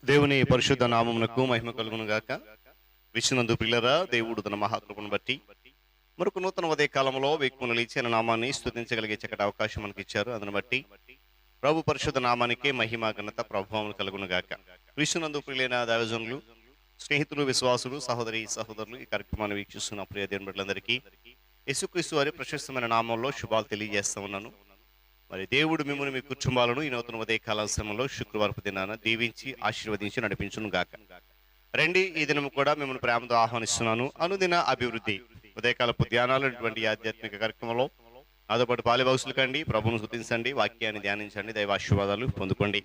దేవుని పరిశుద్ధ నామమునకు మహిమ కలుగును గాక. విశ్వనందు పిల్లరా, దేవుడు తన మహాకృపను బట్టి మరొక నూతన ఉదయ కాలంలో వేకువను లేచి ఆయన నామాన్ని స్తుతించగలిగే చక్కటి అవకాశం మనకి ఇచ్చారు. అందును బట్టి ప్రభు పరిశుద్ధ నామానికే మహిమ ఘనత ప్రభావం కలుగును గాక. విశ్వనందు ప్రియులైన దైవజనులు, స్నేహితులు, విశ్వాసులు, సహోదరి సహోదరులు, ఈ కార్యక్రమాన్ని వీక్షిస్తున్న ప్రియ దేవుని బిడ్డలందరికీ యేసుక్రీస్తు వారి ప్రశస్తమైన నామంలో శుభాలు తెలియజేస్తా ఉన్నాను. మరి దేవుడు మిమ్మల్ని మీ కుటుంబాలను ఈ నూతన ఉదయ కాల సమయంలో శుక్రవారపు దినాన దీవించి ఆశీర్వదించి నడిపించును గాక. రండి, ఈ దినం కూడా మిమ్మల్ని ప్రేమతో ఆహ్వానిస్తున్నాను. అనుదిన అభివృద్ధి ఉదయకాలపు ధ్యానాలు అటువంటి ఆధ్యాత్మిక కార్యక్రమంలో నాతో పాటు పాలిభాగసులు కండి, ప్రభువును స్తుతించండి, వాక్యాన్ని ధ్యానించండి, దైవాశీర్వాదాలు పొందుకోండి.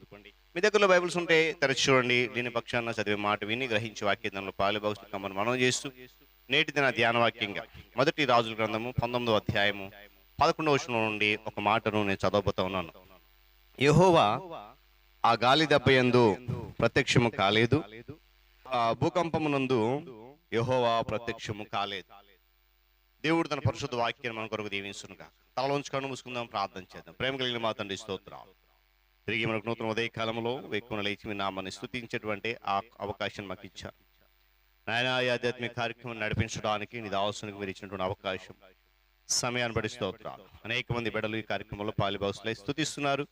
మీ దగ్గరలో బైబిల్స్ ఉంటే తెరచి చూడండి. దీని పక్షాన చదివే మాట విని గ్రహించి వాక్యంలో పాలిభాగసులు కమ్మని మనం చేస్తూ నేటి దిన ధ్యాన వాక్యంగా మొదటి రాజుల గ్రంథము 19వ అధ్యాయము 11వ వచనం నుండి ఒక మాటను నేను చదవబోతా ఉన్నాను. యెహోవా ఆ గాలి దెబ్బయందు ప్రత్యక్షము కాలేదు, ఆ భూకంపమునందు యెహోవా ప్రత్యక్షము కాలేదు. దేవుడు తన పరిశుద్ధ వాక్యాన్ని మన కొరకు దీవించునుగా. తలలోంచి కన్ను మూసుకుందాం, ప్రార్థన చేద్దాం. ప్రేమ కలిగిన మా తండ్రి, స్తోత్రాలు. తిరిగి మనకు నూతన ఉదయ కాలంలో వేకువన లేచి మీ నామాన్ని స్తుతించేటువంటి ఆ అవకాశం మాకు ఇచ్చారు నాయన. ఈ ఆధ్యాత్మిక కార్యక్రమం నడిపించడానికి నీ దాసునికి మీరు ఇచ్చినటువంటి అవకాశం, సమయాన్ని బట్టి స్తోత్రాలు. అనేక మంది బిడ్డలు ఈ కార్యక్రమంలో పాలిభాగస్తులై స్తుతిస్తున్నారు,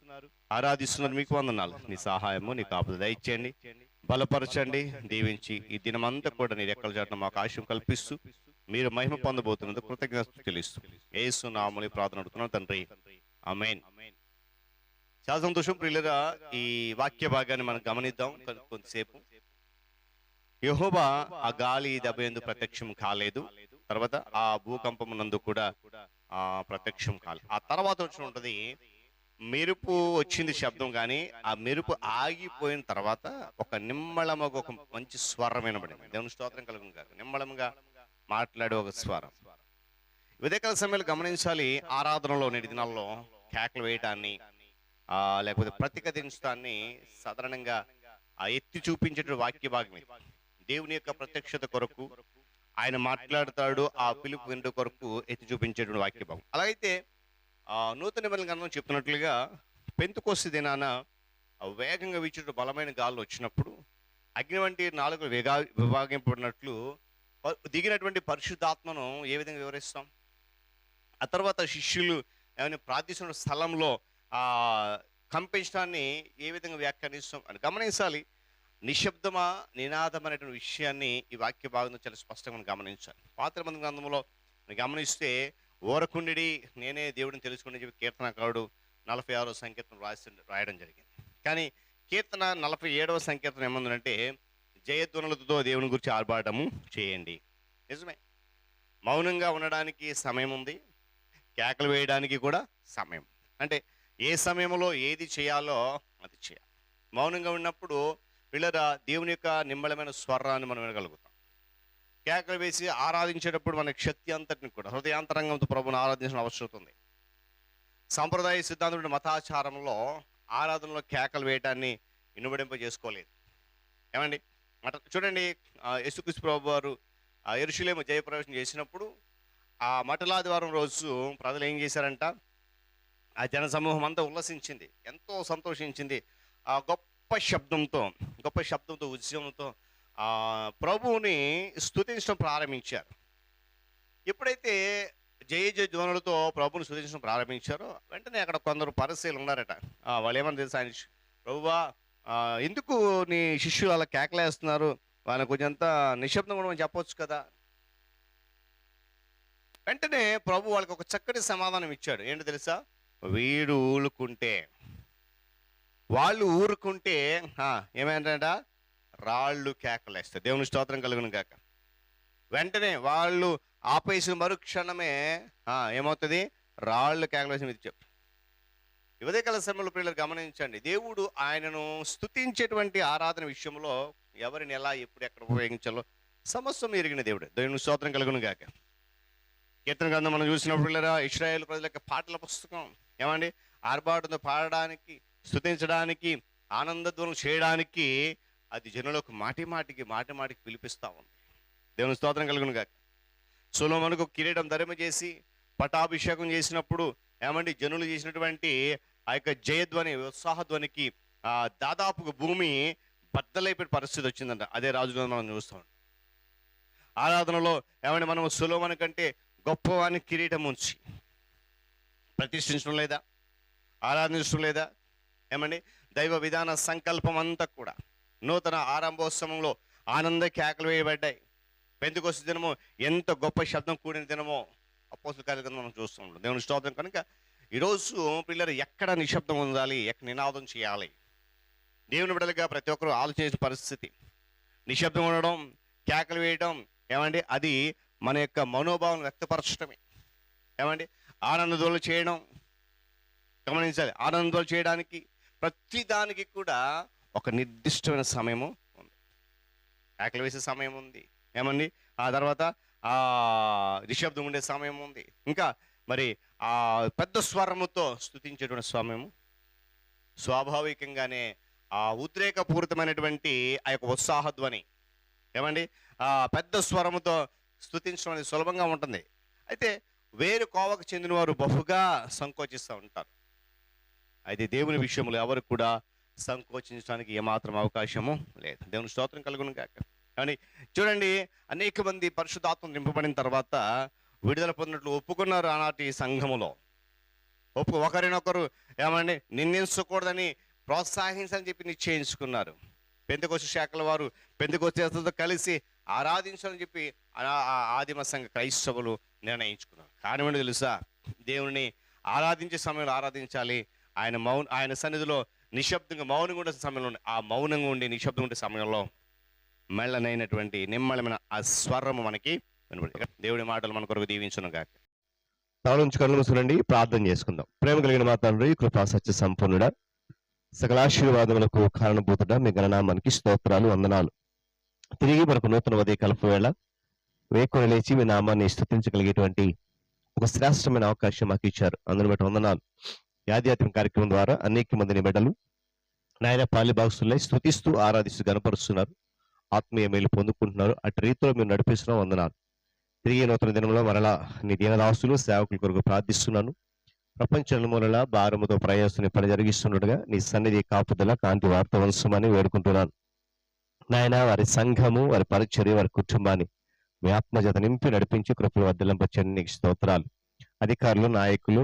ఆరాధిస్తున్నారు. మీకు వందనాలు. నీ సహాయము, నీ కాపుదల దయచేయండి, బలపరచండి, దీవించి ఈ దినమంతా కూడా నీ రెక్కల చాటున మాకు ఆశయం కల్పిస్తూ మీరు మహిమ పొందబోతున్నందుకు కృతజ్ఞతలు చెల్లిస్తూ యేసు నామములో ప్రార్థన అడుగుతున్నాను తండ్రి, ఆమేన్. చాలా సంతోషం ప్రియులరా. ఈ వాక్య భాగాన్ని మనం గమనిద్దాం కొంతసేపు. యెహోవా ఆ గాలి దెబ్బయందు ప్రత్యక్షం కాలేదు, తర్వాత ఆ భూకంపమునందు కూడా ప్రత్యక్షం కాలేదు. ఆ తర్వాత వచ్చి ఉంటది మెరుపు వచ్చింది శబ్దం, కానీ ఆ మెరుపు ఆగిపోయిన తర్వాత ఒక నిమ్మళముగా ఒక మంచి స్వరం వినబడింది. దేవుని స్తోత్రం కలుగును గాక. నిమ్మళముగా మాట్లాడే ఒక స్వరం. ఉదయకాల సమయంలో గమనించాలి. ఆరాధనలో నేటి దినాల్లో కేకలు వేయటాన్ని లేకపోతే ప్రతిఘటించడాన్ని సాధారణంగా ఎత్తి చూపించే వాక్య భాగం ఇది. దేవుని యొక్క ప్రత్యక్షత కొరకు ఆయన మాట్లాడతాడు, ఆ పిలుపు వినడు కొరకు ఎత్తి చూపించేటువంటి వాక్య భాగం. అలాగైతే నూతన నిబంధన గ్రంథం చెప్తున్నట్లుగా పెంతెకొస్తు దినాన వేగంగా వీచే బలమైన గాలు వచ్చినప్పుడు అగ్ని వంటి నాలుగు విభాగింపబడినట్లు దిగినటువంటి పరిశుద్ధాత్మను ఏ విధంగా వివరిస్తాం? ఆ తర్వాత శిష్యులు ఏమైనా ప్రార్థిస్తున్న స్థలంలో కంపించడాన్ని ఏ విధంగా వ్యాఖ్యానిస్తాం అని గమనించాలి. నిశ్శబ్దమా నినాదం అనేటువంటి విషయాన్ని ఈ వాక్య భాగంలో చాలా స్పష్టంగా మనం గమనించాలి. పాత నిబంధన గ్రంథంలో గమనిస్తే ఓరకుండి నేనే దేవుడిని తెలుసుకుని చెప్పి కీర్తనకారుడు 46వ సంకీర్తన రాయడం జరిగింది. కానీ కీర్తన 47వ సంకీర్తన ఏమందంటే జయధ్వనులతో దేవుని గురించి ఆర్భాటము చేయండి. నిజమే, మౌనంగా ఉండడానికి సమయం ఉంది, కేకలు వేయడానికి కూడా సమయం. అంటే ఏ సమయంలో ఏది చేయాలో అది చేయాలి. మౌనంగా ఉన్నప్పుడు పిల్లరా దేవుని యొక్క నిమ్మళమైన స్వరాన్ని మనం వినగలుగుతాం. కేకలు వేసి ఆరాధించేటప్పుడు మన శక్తి అంతటిని కూడా హృదయాంతరంగంతో ప్రభుని ఆరాధించిన అవసరం ఉంది. సాంప్రదాయ సిద్ధాంతుడి మతాచారంలో ఆరాధనలో కేకలు వేయటాన్ని ఇనుబడింప చేసుకోలేదు. ఏమండి చూడండి, యేసుక్రీస్తు ప్రభు వారు యెరూషలేము జయప్రవేశం చేసినప్పుడు ఆ మటలాదివారం రోజు ప్రజలు ఏం చేశారంట? ఆ జన సమూహం అంతా ఉల్లసించింది, ఎంతో సంతోషించింది. ఆ గొప్ప శబ్దంతో ఉద్యమంతో ప్రభువుని స్తుతించడం ప్రారంభించారు. ఎప్పుడైతే జయ ధ్వనులతో ప్రభువుని స్తుతించడం ప్రారంభించారో వెంటనే అక్కడ కొందరు పరిసయ్యులు ఉన్నారట. వాళ్ళు ఏమని తెలుసు, ఆయన ప్రభువా ఎందుకు నీ శిష్యులు అలా కేకలేస్తున్నారు, వాళ్ళని కొంచెంత నిశ్శబ్దం కూడా చెప్పొచ్చు కదా. వెంటనే ప్రభు వాళ్ళకి ఒక చక్కటి సమాధానం ఇచ్చాడు. ఏంటో తెలుసా? వీడు ఊరుకుంటే, వాళ్ళు ఊరుకుంటే ఏమైందంట? రాళ్ళు కేకలేస్తాయి. దేవుని స్తోత్రం కలుగును గాక. వెంటనే వాళ్ళు ఆపేసిన మరుక్షణమే ఏమవుతుంది? రాళ్ళు కేకలేసిన ఇది చెప్పు. ఉదయకాల సమయంలో పిల్లలు గమనించండి, దేవుడు ఆయనను స్తుతించేటువంటి ఆరాధన విషయంలో ఎవరిని ఎలా ఎప్పుడు ఎక్కడ ఉపయోగించాలో సమస్తం ఎరిగిన దేవుడు. దేవుని స్తోత్రం కలుగును గాక. కీర్తన గ్రంథం మనం చూసినప్పుడు పిల్లరా, ఇశ్రాయేలు ప్రజల యొక్క పాటల పుస్తకం ఏమండి ఆర్భాటంతో పాడడానికి, స్తుతించడానికి, ఆనందధ్వనం చేయడానికి అది జనులకు మాటి మాటికి పిలిపిస్తూ ఉంది. దేవుని స్తోత్రం కలుగును గాక. సొలొమోనుకు కిరీటం ధరింపజేసి పట్టాభిషేకం చేసినప్పుడు ఏమండి జనులు చేసినటువంటి ఆ యొక్క జయధ్వని, ఉత్సాహధ్వనికి దాదాపుగా భూమి బద్దలైపోయే పరిస్థితి వచ్చిందంట. అదే రాజులను మనం చూస్తాం. ఆరాధనలో ఏమంటే మనం సొలొమోను కంటే గొప్పవాని కిరీటం ఉంచి ప్రతిష్ఠించడం లేదా, ఆరాధించడం లేదా? ఏమండి, దైవ విధాన సంకల్పం అంతా కూడా నూతన ఆరంభోత్సవంలో ఆనంద కేకలు వేయబడ్డాయి. పెంతెకొస్తు దినము ఎంత గొప్ప శబ్దం కూడిన దినమో అపోస్తలుల కార్యక్రమం మనం చూస్తూ ఉంటాం. దేవుని స్తోత్రం. కనుక ఈరోజు పిల్లలు ఎక్కడ నిశ్శబ్దం ఉండాలి, ఎక్కడ నినాదం చేయాలి? దేవుని బిడ్డలుగా ప్రతి ఒక్కరూ ఆలోచించే పరిస్థితి. నిశ్శబ్దం ఉండడం, కేకలు వేయడం, ఏమండి, అది మన యొక్క మనోభావం వ్యక్తపరచడమే. ఏమండి, ఆనందోళన చేయడం, గమనించాలి. ఆనందోళన చేయడానికి ప్రతి దానికి కూడా ఒక నిర్దిష్టమైన సమయము ఉంది. కేకలు వేసే సమయం ఉంది, ఏమండి, ఆ తర్వాత నిశ్శబ్దం ఉండే సమయం ఉంది, ఇంకా మరి ఆ పెద్ద స్వరముతో స్తుతించేటువంటి సమయము, స్వాభావికంగానే ఆ ఉద్రేకపూరితమైనటువంటి ఆ యొక్క ఉత్సాహధ్వని, ఏమండి, ఆ పెద్ద స్వరముతో స్తుతించడం అనేది సులభంగా ఉంటుంది. అయితే వేరు కోవకు చెందిన వారు బహుగా సంకోచిస్తూ ఉంటారు. అయితే దేవుని విషయంలో ఎవరు కూడా సంకోచించడానికి ఏమాత్రం అవకాశము లేదు. దేవుని స్తోత్రం కలుగును గాక. కానీ చూడండి, అనేక మంది పరిశుద్ధాత్మ నింపబడిన తర్వాత విడుదల పొందినట్లు ఒప్పుకున్నారు ఆనాటి సంఘములో. ఒకరినొకరు ఏమండి నిందించకూడదని, ప్రోత్సహించని చెప్పి నిశ్చయించుకున్నారు. పెంతెకొస్తు శాఖల వారు పెంతెకొస్తు కలిసి ఆరాధించాలని చెప్పి ఆదిమ సంఘ క్రైస్తవులు నిర్ణయించుకున్నారు. కారణం ఏంటో తెలుసా? దేవుని ఆరాధించే సమయంలో ఆరాధించాలి. ఆయన సన్నిధిలో నిశ్శబ్దంగా మౌనంగా ఉండే సమయంలో, ఆ మౌనంగా ఉండి నిశ్శబ్దంగా ఉండే సమయంలో మెల్లనైనటువంటి నిమ్మలమైన ఆ స్వరము మనకి వినబడి. దేవుడి మాటలు మన కొరకు దీవించును గాక. తాను నుంచి కళ్ళు మూసుకునండి, ప్రార్థన చేసుకుందాం. ప్రేమ కలిగిన మా తండ్రి, కృపా సత్య సంపూర్ణుడా, సకలాశీర్వాదములకు కారణభూతుడా, మీ గణనామానికి స్తోత్రాలు, వందనాలు. తిరిగి మనకు నూతన ఉదయకాలపు వేళ వేకుని లేచి మీ నామాన్ని స్తుతించగలిగేటువంటి ఒక శ్రేష్టమైన అవకాశం మాకు ఇచ్చారు. అందుని బట్టి వందనాలు. ఆధ్యాత్మిక కార్యక్రమం ద్వారా అనేక మందిని బిడ్డలు నాయన పాలిభాగస్తులై స్తుతిస్తూ ఆరాధిస్తూ గణపరుస్తున్నారు, ఆత్మీయ మేలు పొందుకుంటున్నారు. అటు రీతిలో మీరు నడిపిస్తున్నాం, వందనాలు. తిరిగి నూతన దినంలో మరలా నీ దీనదాసులు సేవకుల కొరకు ప్రార్థిస్తున్నాను. ప్రపంచ నలుమూలల భారముతో ప్రయాసం పని జరిగిస్తున్నట్టుగా నీ సన్నిధి కాపుదల కాంతి వార్త వంశమని వేడుకుంటున్నాను. నాయన వారి సంఘము, వారి పరిచర్య, వారి కుటుంబాన్ని మీ ఆత్మజత నింపి నడిపించి కృపలు వర్ధలింపచ్చని నీకు స్తోత్రాలు. అధికారులు, నాయకులు,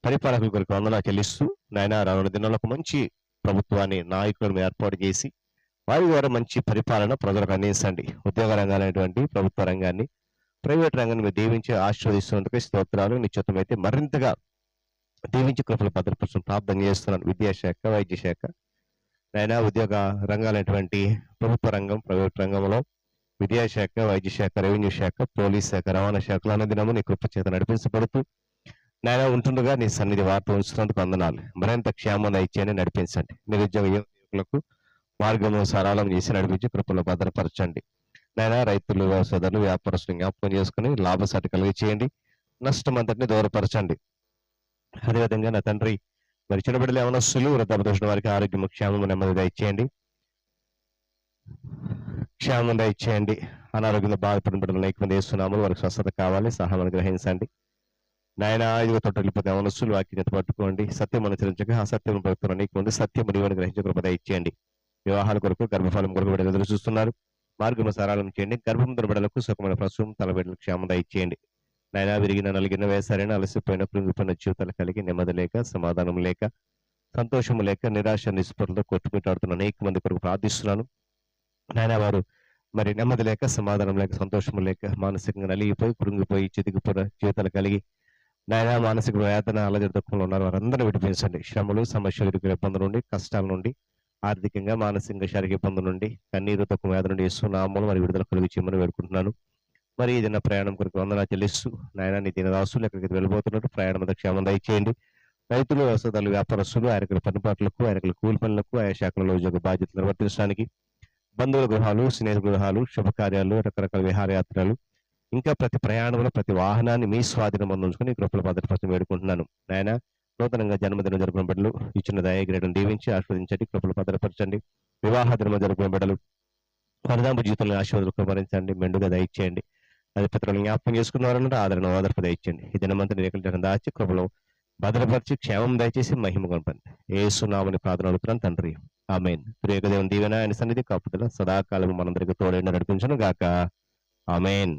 పరిపాలకుల కొరకు వందనాలు చెల్లిస్తూ నాయన రానున్న దినాలకు మంచి ప్రభుత్వాన్ని, నాయకులను ఏర్పాటు చేసి వారి ద్వారా మంచి పరిపాలన ప్రజలకు అందించండి. ఉద్యోగ రంగాలైనటువంటి ప్రభుత్వ రంగాన్ని, ప్రైవేట్ రంగాన్ని మీరు దీవించి ఆశీర్వదిస్తున్నందుకు స్తోత్రాలు. నిశ్చితమైతే మరింతగా దీవించి కృపలు భద్రపరచడం ప్రార్థన చేస్తున్నాను. విద్యాశాఖ, వైద్య శాఖ, నాయన ఉద్యోగ రంగాలైనటువంటి ప్రభుత్వ రంగం, ప్రైవేట్ రంగంలో విద్యాశాఖ, వైద్య శాఖ, రెవెన్యూ శాఖ, పోలీస్ శాఖ, రవాణా శాఖలు అన్నదినము నీ కృప చేత నడిపించబడుతూ నాయన ఉంటుండగా నీ సన్నిధి వార్త ఉంచుతున్నందుకు వందనాలు. మరింత క్షేమం ఇచ్చేయని నడిపించండి. నిరుద్యోగ యువకులకు మార్గము సరళం చేసి నడిపించి కృపలో భద్రపరచండి. నాయన రైతులు, వ్యవసాయదారులు, వ్యాపారస్తులు జ్ఞాపకం చేసుకుని లాభసాటి కలిగి చేయండి. నష్టం అంతటిని దూరపరచండి. అదేవిధంగా నా తండ్రి మరి చిన్నబిడ్డలు, యవనస్తులు, వృద్ధాప్య వారికి ఆరోగ్యం, క్షేమం, నెమ్మదిగా ఇచ్చేయండి. క్షేమంగా ఇచ్చేయండి. అనారోగ్యంలో బాధపడిన బిడ్డలు అనేక మంది వేస్తున్నాము, వారికి స్వస్థత కావాలి, సహాయాన్ని గ్రహించండి. నాయన ఐదుగురు తోట వెళ్ళిపోతే యవనస్తులు వాక్యం పట్టుకోండి. సత్యం అనుసరించక అసత్యం పడుతున్న అనేక మంది సత్యం నీవని గ్రహించే కృపద ఇచ్చేయండి. వివాహాల కొరకు, గర్భఫలం కొరకు బిడ్డలు ఎదురు చూస్తున్నారు, మార్గము సరళం చేయండి. గర్భం బిడ్డలకు సుఖమైన ప్రసవం, తల బిడ్డలకు క్షేమత ఇచ్చేయండి. నాయన విరిగిన, నలిగిన, వేసారైన, అలసిపోయిన, కృంగిపోయిన జీవితాలు కలిగి నెమ్మది లేక, సమాధానం లేక, సంతోషము లేక, నిరాశ నిస్పృహలతో కొట్టుమిట్టాడుతున్న అనేక మంది కొరకు ప్రార్థిస్తున్నాను. నాయన వారు మరి నెమ్మది లేక, సమాధానం లేక, సంతోషము లేక, మానసికంగా నలిగిపోయి, కృంగిపోయి, చితికిపోయిన జీవితాలు కలిగి నాయన మానసిక వేదన, అలజడి దుఃఖంలో ఉన్నారు, వారందరూ విడిపించండి. శ్రమలు, సమస్యలు, ఇబ్బందుల నుండి, కష్టాల నుండి, ఆర్థికంగా, మానసికంగా, శారీరక ఇబ్బందుల నుండి, కన్నీరు, దుఃఖం, వేదన నుండి నామములు మరి విడుదల కలిగి చేయమని వేడుకుంటున్నాను. మరి ఇది నా ప్రయాణం కొరకు వందనాలు చెల్లిస్తూ నాయన నీ దీనదాసులు ఎక్కడికి వెళ్ళిపోతున్నట్టు ప్రయాణం అంతా క్షేమం దయచేయండి. రైతులు, వ్యవసాయదారులు, వ్యాపారస్తులు ఆయనకుల పనిపాట్లకు, ఆయనకుల కూలి పనులకు, ఆయా శాఖలలో ఉద్యోగ బాధ్యతలు నిర్వర్తించడానికి, బంధువుల గృహాలు, స్నేహితుల గృహాలు, శుభకార్యాలు, రకరకాల విహారయాత్రలు, ఇంకా ప్రతి ప్రయాణంలో ప్రతి వాహనాన్ని మీ స్వాధీనం అందించుకుని కృపల భద్రపరచం వేడుకుంటున్నాను. నాయన నూతనంగా జన్మదినం జరుపుకున్న బిడ్డలు ఇచ్చిన దయాగ్రేడను దీవించి ఆస్వాదించండి, కృపలు భద్రపరచండి. వివాహ దినం జరుపుకున్న బిడ్డలు వరదాంపు జీవితంలో ఆశీర్వాదాలు కుమరించండి, మెండుగా దయచేయండి. అది పితరులను జ్ఞాపకం చేసుకున్నవారన్న ఆదరణ ఆదరపు దయచేయండి. ఈ దినమంతా రేఖలు దాచి కృపలో భద్రపరిచి క్షేమం దయచేసి మహిమ కొనపండి. యేసు నామమున ప్రార్థన అడుగుతున్నాను తండ్రి, ఆమేన్. ప్రియక దేవుని దీవెన ఆయన సన్నిధి కాపుదల సదాకాలం మనందరికి తోడైన నడిపించును గాక. ఆమేన్.